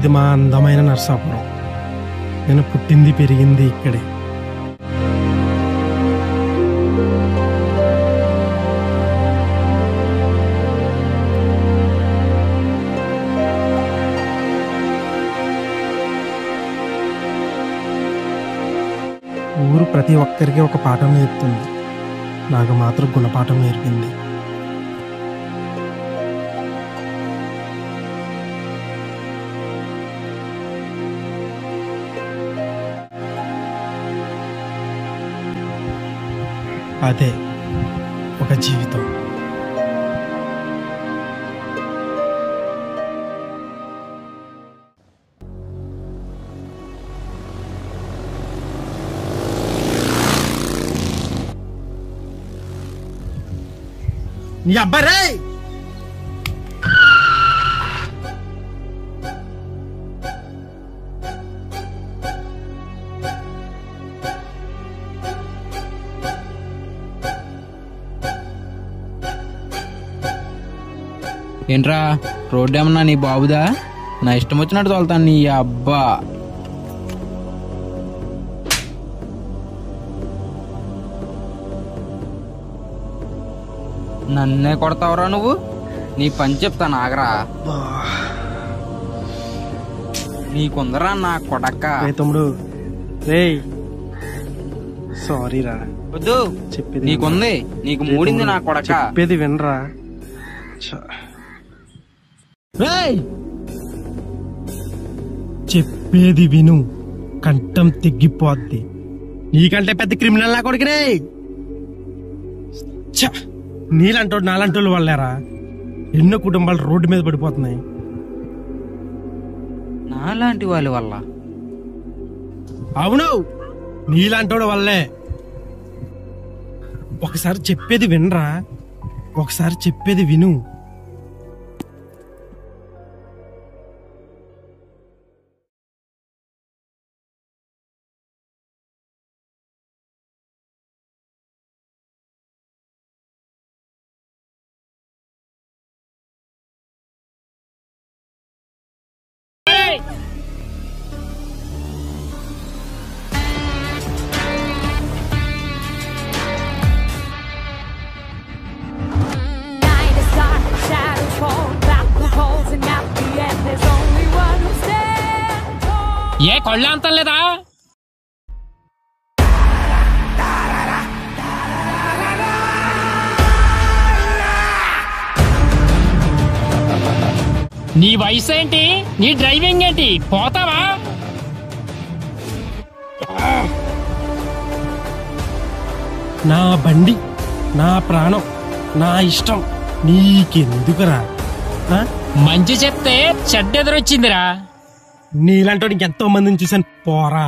ఇది మా అందమైన నర్సాపురం. నేను పుట్టింది పెరిగింది ఇక్కడే. ఊరు ప్రతి ఒక్కరికి ఒక పాఠం నేర్పుతుంది. నాకు మాత్రం గుణపాఠం నేర్పింది. అదే ఒక జీవితం. నీ అబ్బారే ఏంట్రా రోడ్డు ఏమన్నా నీ బాబుదా? నా ఇష్టం వచ్చినట్టు తోలుతాను నీ అబ్బా. నన్నే కొడతావురా నువ్వు? నీ పని చెప్తాను ఆగరా. నీకుందరా నా కొడక్క. తమ్ముడు రేయ్ సారీ రా. వద్దు చెప్పేది నీకుంది, నీకు మూడింది నా కొడక. చెప్పేది వినరా. చెప్పేది విను, కంఠం తెగ్గిపోద్ది. నీకంటే పెద్ద క్రిమినల్ నా కొడుకునే. నీలంటోడు నాలంటోళ్ళు వాళ్ళేరా ఎన్నో కుటుంబాలు రోడ్డు మీద పడిపోతున్నాయి. నాలాంటి వాళ్ళ వల్ల? అవును, నీలాంటోడు వల్లే. ఒకసారి చెప్పేది వినరా, ఒకసారి చెప్పేది విను. ఏ కొళ్ళ అంతం లేదా? నీ వయసు ఏంటి? నీ డ్రైవింగ్ ఏంటి? పోతావా? నా బండి, నా ప్రాణం, నా ఇష్టం, నీకెందుకురా? మంచి చెప్తే చెడ్డ ఎదురొచ్చిందిరా. నీలాంటి ఎంతో మందిని చూసాను పోరా.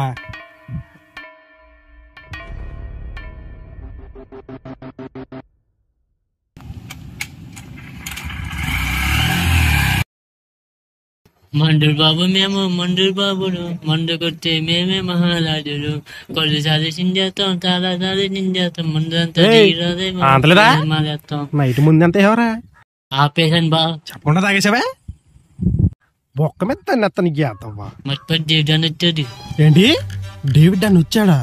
మండూరు బాబు మేము మండూరు బాబులు, మండు కొట్టే మేమే మహారాజులు. కొల్లు సాధించేస్తాం, చాలా సాధించేస్తాం, ముందంతా నైట్ ముందు ఎంత ఎవరా ఆపేసాను బా. చెప్పకుండా తాగేసావా? బొక్క మీద తన్ని అతనికి చేస్తావా? మరి డేవిడ్ వచ్చేది ఏంటి? డేవిడ్ అని వచ్చాడా?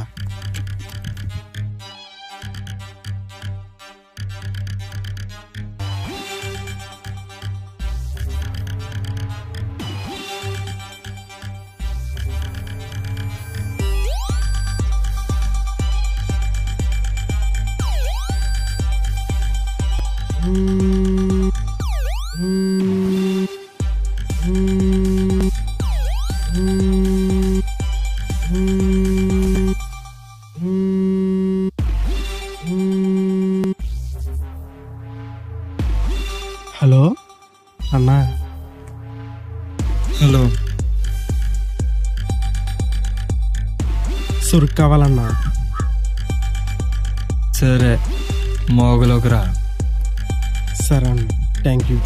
హలో అన్నా. హలో, సురుకు కావాలన్నా. సరే మోగలోకి రా. సరే అన్న, థ్యాంక్ యూ.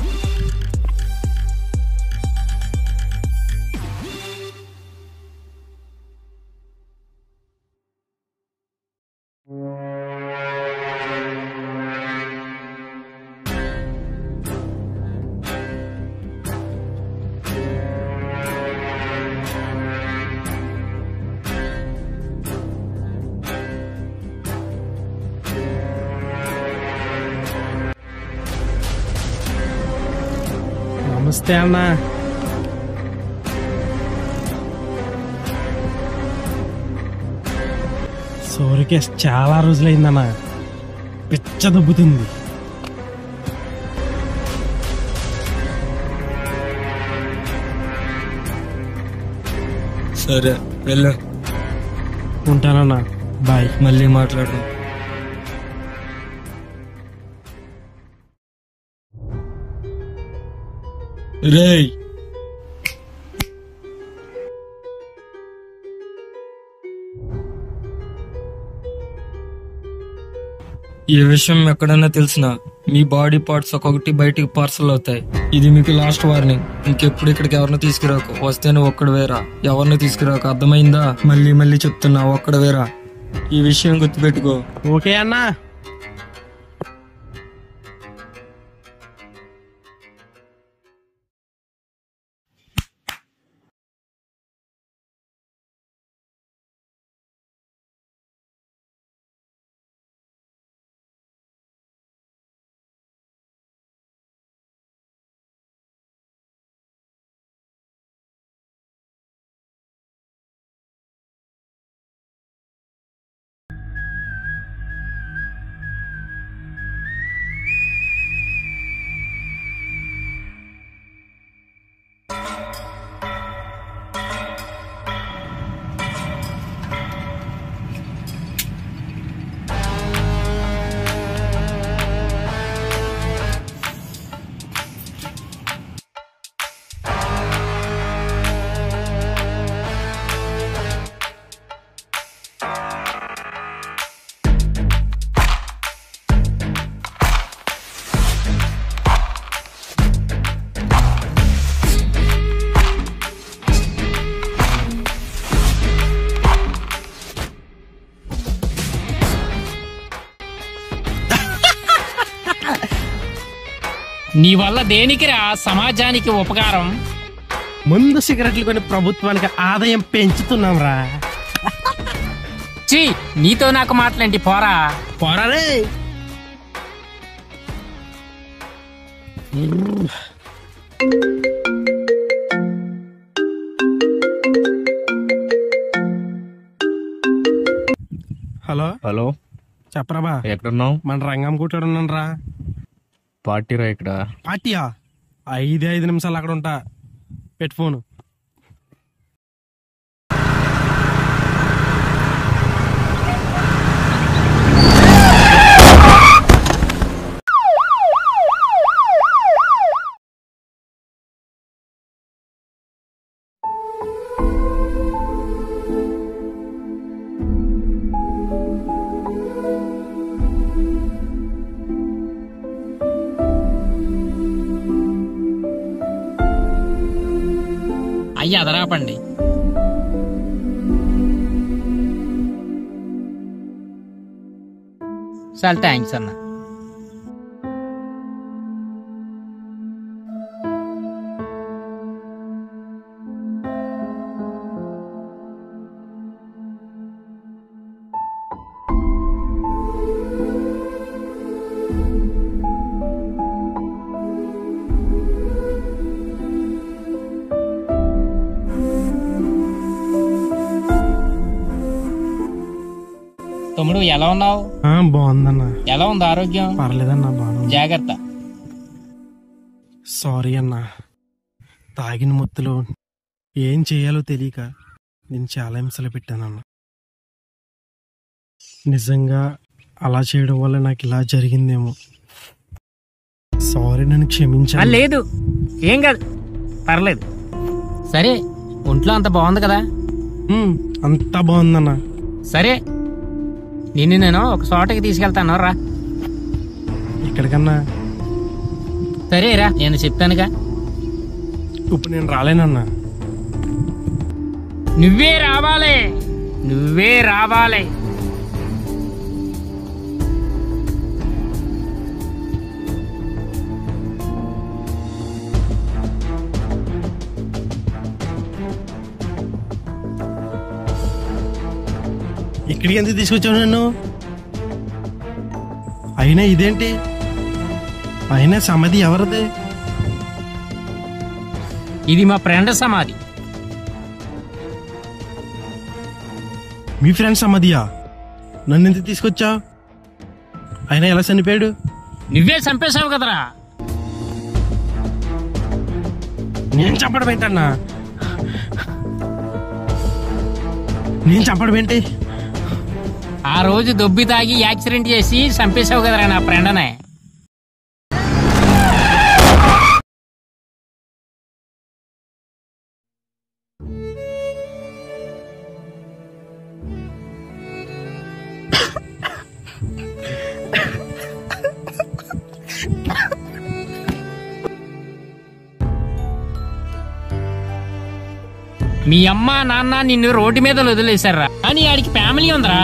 నమస్తే అన్నా. సోరికేస్ చాలా రోజులైందన్నా, పిచ్చ దుబ్బుతుంది. సరే వెళ్ళు, ఉంటానన్నా, బాయ్. మళ్ళీ మాట్లాడు. రేయ్, ఈ విషయం ఎక్కడైనా తెలిసినా మీ బాడీ పార్ట్స్ ఒక్కొక్కటి బయటికి పార్సల్ అవుతాయి. ఇది మీకు లాస్ట్ వార్నింగ్. ఇంకెప్పుడు ఇక్కడికి ఎవరిని తీసుకురాకు. వస్తేనే ఒక్కడు వేరా, ఎవరిని తీసుకురాకు. అర్థమైందా? మళ్ళీ మళ్ళీ చెప్తున్నా, ఒక్కడు వేరా. ఈ విషయం గుర్తుపెట్టుకో. ఓకే అన్నా. నీ వల్ల దేనికిరా సమాజానికి ఉపకారం? ముందు సిగరెట్లు కొని ప్రభుత్వానికి ఆదాయం పెంచుతున్నాం రా. చీ, నీతో నాకు మాటలేంటి, పోరా. పోరారే. హలో హలో, చెప్పరాబా. ఎక్కడున్నావు? మన రంగం కూర్చోడున్నాను రా. పార్టీరా ఇక్కడ. పార్టీయా? 5 నిమిషాలు అక్కడ ఉంటా. పెట్టి ఫోను. అయ్యి అదరాపండి. చాలా థ్యాంక్స్ అన్న. తమ్ముడు ఎలా ఉన్నావు? బాగుందన్నా. ఎలా ఉంది ఆరోగ్యం? పర్లేదన్నా, బాగుంది. జాగ్రత్త. సారీ అన్నా, తాగిన మొత్తులో ఏం చేయాలో తెలియక నేను చాలా హింసలు పెట్టానన్నా. నిజంగా అలా చేయడం వల్ల నాకు ఇలా జరిగిందేమో. సారీ, నన్ను క్షమించాలి. లేదు, ఏం కాదు, పర్లేదు. సరే, ఒంట్లో అంత బాగుంది కదా? అంతా బాగుందన్నా. సరే, నిన్ను నేను ఒక చోటకి తీసుకెళ్తాను రా. ఎక్కడికన్నా? సరేరా, నేను చెప్తానుగా. ఇప్పుడు నేను రాలేనన్నా. నువ్వే రావాలి, నువ్వే రావాలి. ఇక్కడికి ఎందుకు తీసుకొచ్చావు నన్ను? అయినా ఇదేంటి? అయినా సమాధి ఎవరిది? ఇది మా ఫ్రెండ్ సమాధి. మీ ఫ్రెండ్స్ సమాధియా? నన్ను ఎందుకు తీసుకొచ్చావు? ఆయన ఎలా చనిపోయాడు? నువ్వే చంపేశావు కదరా. నేను చంపడం ఏంటన్నా? నేను చంపడం ఏంటి? ఆ రోజు దొబ్బి తాగి యాక్సిడెంట్ చేసి చంపేశావు కదరా నా ఫ్రెండ్నే. మీ అమ్మ నాన్న నిన్ను రోడ్డు మీద వదిలేశారా, కానీ ఆడికి ఫ్యామిలీ ఉందరా.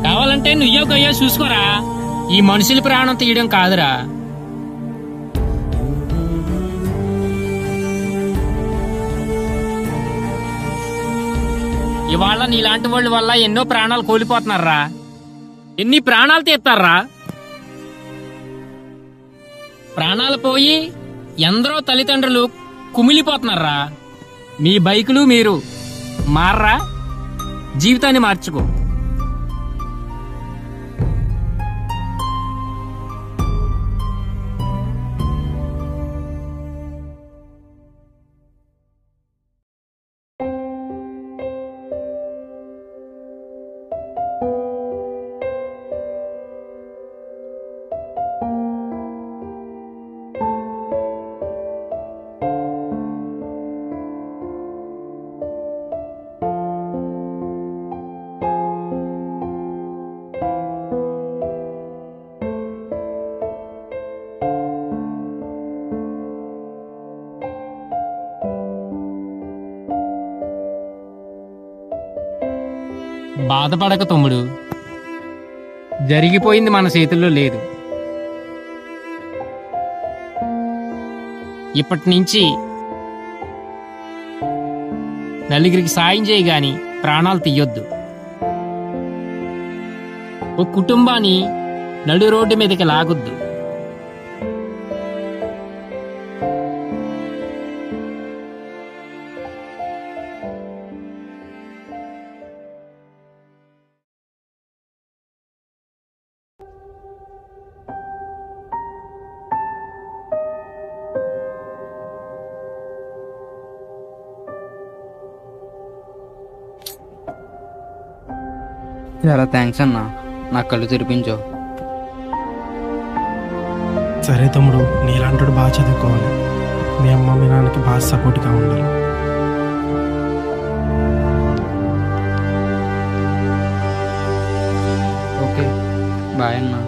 కావాలంటే నువ్వో గయ్యో చూసుకోరా. ఈ మనుషుల ప్రాణం తీయడం కాదురా. ఇవాళ నీలాంటి వాళ్ళ వల్ల ఎన్నో ప్రాణాలు కోల్పోతున్నారా. ఎన్ని ప్రాణాలు తీస్తారా. ప్రాణాలు పోయి ఎందరో తల్లిదండ్రులు కుమిలిపోతున్నారా. మీ బైకులు మీరు మార్రా. జీవితాన్ని మార్చుకో. బాధపడక తమ్ముడు, జరిగిపోయింది మన చేతుల్లో లేదు. ఇప్పటి నుంచి నలుగురికి సాయం చేయి గాని ప్రాణాలు తీయొద్దు. ఒక కుటుంబాన్ని నడు రోడ్డు మీదకి లాగొద్దు. చాలా థ్యాంక్స్ అన్నా, నా కళ్ళు తెరిపించావు. సరే తమ్ముడు, నీలాంటి బాగా చదువుకోవాలి. మీ అమ్మ మీ నాన్నకి బాగా సపోర్ట్గా ఉండాలి. ఓకే బాయ్ అన్నా.